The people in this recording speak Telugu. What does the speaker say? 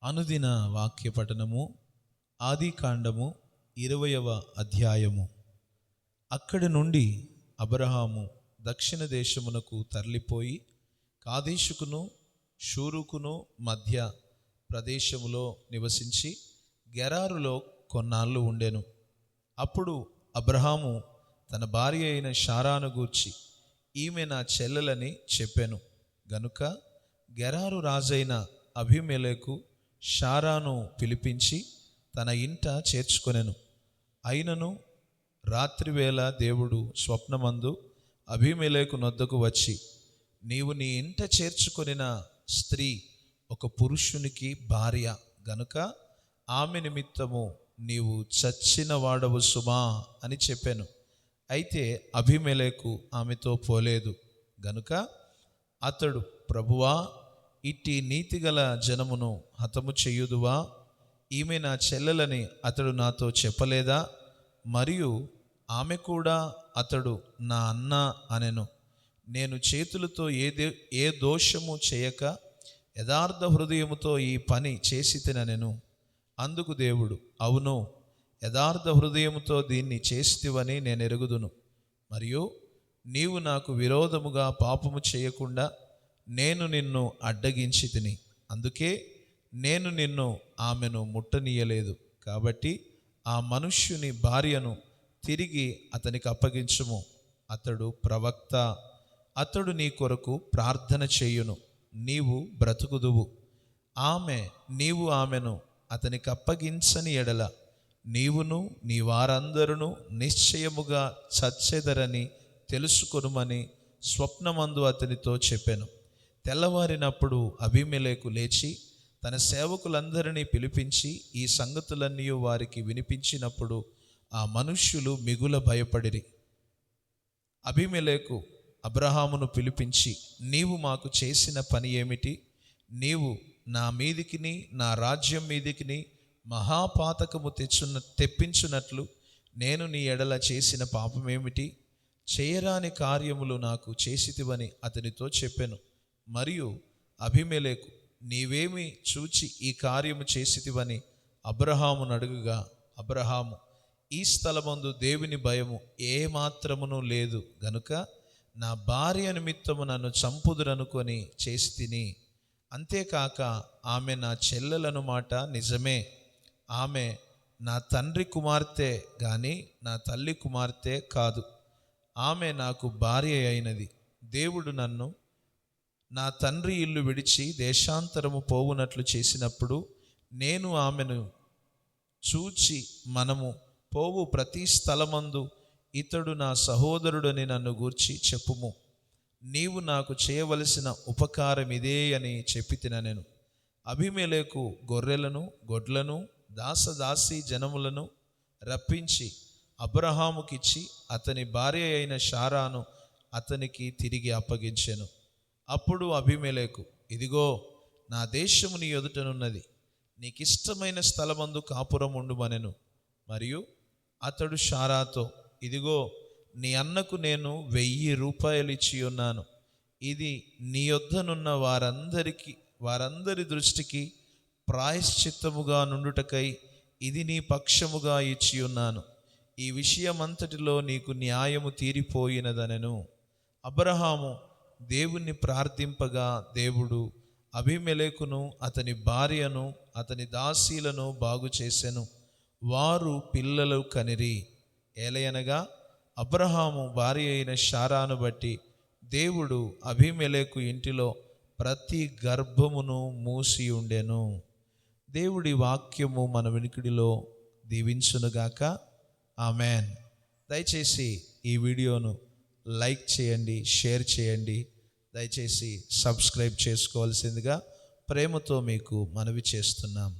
అనుదిన వాక్య పఠనము ఆదికాండము 20వ అధ్యాయము. అక్కడి నుండి అబ్రహాము దక్షిణ దేశమునకు తరలిపోయి కాదేషుకును షూరుకును మధ్య ప్రదేశములో నివసించి గెరారులో కొన్నాళ్ళు ఉండెను. అప్పుడు అబ్రహాము తన భార్య అయిన శారాను గూర్చి, ఈమె నా చెల్లెలని చెప్పెను గనుక గెరారు రాజైన అబీమెలెకు శారాను పిలిపించి తన ఇంట చేర్చుకొనెను. అయినను రాత్రివేళ దేవుడు స్వప్నమందు అబీమెలెకు నొద్దకు వచ్చి, నీవు నీ ఇంట చేర్చుకొనిన స్త్రీ ఒక పురుషునికి భార్య గనుక ఆమె నిమిత్తము నీవు చచ్చిన వాడవు సుమా అని చెప్పాను. అయితే అబీమెలెకు ఆమెతో పోలేదు గనుక అతడు, ప్రభువా, ఇట్టి నీతిగల జనమును హతము చెయ్యుదువా? ఈమె నా చెల్లెలని అతడు నాతో చెప్పలేదా? మరియు ఆమె కూడా అతడు నా అన్న అనెను. నేను చేతులతో ఏ దోషము చేయక యథార్థ హృదయముతో ఈ పని చేసి తిననెను. అందుకు దేవుడు, అవును, యథార్థ హృదయముతో దీన్ని చేసితివని నేను ఎరుగుదును. మరియు నీవు నాకు విరోధముగా పాపము చేయకుండా నేను నిన్ను అడ్డగించి తిని, అందుకే నేను నిన్ను ఆమెను ముట్టనీయలేదు. కాబట్టి ఆ మనుష్యుని భార్యను తిరిగి అతనికి అప్పగించుము. అతడు ప్రవక్త, అతడు నీ కొరకు ప్రార్థన చేయును, నీవు బ్రతుకుదువు. నీవు ఆమెను అతనికి అప్పగించని ఎడల నీవును నీ వారందరూ నిశ్చయముగా చచ్చెదరని తెలుసుకొనుమని స్వప్నమందు అతనితో చెప్పెను. తెల్లవారినప్పుడు అబీమెలెకు లేచి తన సేవకులందరినీ పిలిపించి ఈ సంగతులన్నీ వారికి వినిపించినప్పుడు ఆ మనుష్యులు మిగుల భయపడిరి. అబీమెలెకు అబ్రహామును పిలిపించి, నీవు మాకు చేసిన పని ఏమిటి? నీవు నా మీదికిని నా రాజ్యం మీదికిని మహాపాతకము తెప్పించున్నట్లు నేను నీ ఎడల చేసిన పాపమేమిటి? చేయరాని కార్యములు నాకు చేసితివని అతనితో చెప్పెను. మరియు అబీమెలెకు, నీవేమి చూచి ఈ కార్యము చేసితివని అబ్రహామును అడుగగా, అబ్రహాము, ఈ స్థలమందు దేవుని భయము ఏమాత్రమును లేదు గనుక నా భార్య నిమిత్తము నన్ను చంపుదురనుకొని చేసి తిని, అంతేకాక ఆమె నా చెల్లెలను మాట నిజమే. ఆమె నా తండ్రి కుమార్తె గాని నా తల్లి కుమార్తె కాదు. ఆమె నాకు భార్య అయినది. దేవుడు నన్ను నా తండ్రి ఇల్లు విడిచి దేశాంతరము పోవునట్లు చేసినప్పుడు నేను ఆమెను చూచి, మనము పోవు ప్రతి స్థలమందు ఇతడు నా సహోదరుడని నన్ను గూర్చి చెప్పుము. నీవు నాకు చేయవలసిన ఉపకారం ఇదే అని చెప్పి తిననెను. అబీమెలెకు గొర్రెలను గొడ్లను దాసదాసీ జనములను రప్పించి అబ్రహాముకిచ్చి అతని భార్య అయిన శారాను అతనికి తిరిగి అప్పగించెను. అప్పుడు అబీమెలెకు, ఇదిగో, నా దేశము నీ ఎదుటనున్నది, నీకిష్టమైన స్థలమందు కాపురం ఉండుమనెను. మరియు అతడు శారాతో, ఇదిగో, నీ అన్నకు నేను 1000 రూపాయలు ఇచ్చి ఉన్నాను. ఇది నీ యొద్దనున్న వారందరి దృష్టికి ప్రాయశ్చిత్తముగా నుండుటకై ఇది నీ పక్షముగా ఇచ్చి ఉన్నాను. ఈ విషయమంతటిలో నీకు న్యాయము తీరిపోయినదనెను. అబ్రహాము దేవుణ్ణి ప్రార్థింపగా దేవుడు అబీమెలెకును అతని భార్యను అతని దాసీలను బాగు చేసెను. వారు పిల్లలు కనిరి. ఏలయనగా అబ్రహాము భార్య అయిన శారాను బట్టి దేవుడు అబీమెలెకు ఇంటిలో ప్రతి గర్భమును మూసి ఉండెను. దేవుడి వాక్యము మన వినికిడిలో దీవించునుగాక. ఆమెన్. దయచేసి ఈ వీడియోను లైక్ చేయండి, షేర్ చేయండి. దయచేసి సబ్స్క్రైబ్ చేసుకోవాల్సిందిగా ప్రేమతో మీకు మనవి చేస్తున్నాం.